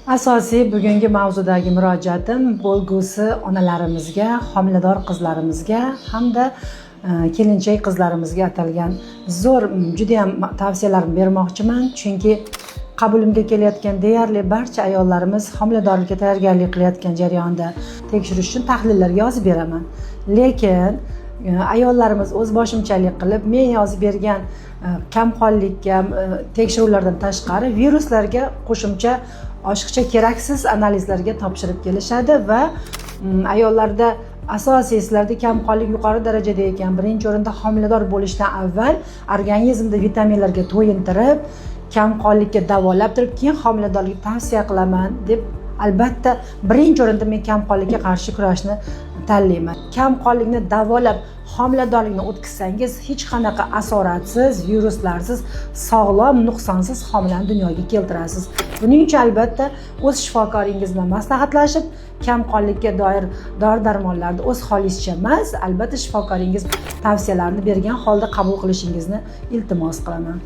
Asosiy bugungi mavzudagi murojaatim bo'lgusi onalarimizga, homilador qizlarimizga hamda kelinchak qizlarimizga atalgan zo'r juda ham tavsiyalarimni bermoqchiman, chunki qabulimga kelayotgan deyarli barcha ayollarimiz homiladorlikka tayyorgarlik qilayotgan jarayonda tekshirish uchun tahlillar yozib beraman. Lekin ayollarimiz o'zboshimchalik qilib men yozib bergan kamqonlikka tekshiruvlardan tashqari viruslarga qo'shimcha oshiqcha keraksiz analizlarga topshirib kelishadi va ayollarda asosiy sizlarda kamqonlik yuqori darajada ekan, birinchi o'rinda homilador bo'lishdan avval organizmda vitaminlarga to'yintirib, kamqonlikka davolab turib, keyin homiladorlik tavsiya qilaman deb albatta birinchi o'rinda men kamqonlikka qarshi kurashni tanlayman. Kamqonlikni davolab homiladorlikni o'tkazsangiz hech qanaqa asoratsiz, viruslarsiz, sog'lom, nuqsonsiz homilani dunyoga keltirasiz. Buning uchun albatta o'z shifokoringiz bilan maslahatlashib, kamqonlikka doir dori-darmonlarni o'z holingizcha emas, albatta shifokoringiz tavsiyalarini bergan holda qabul qilishingizni iltimos qilaman.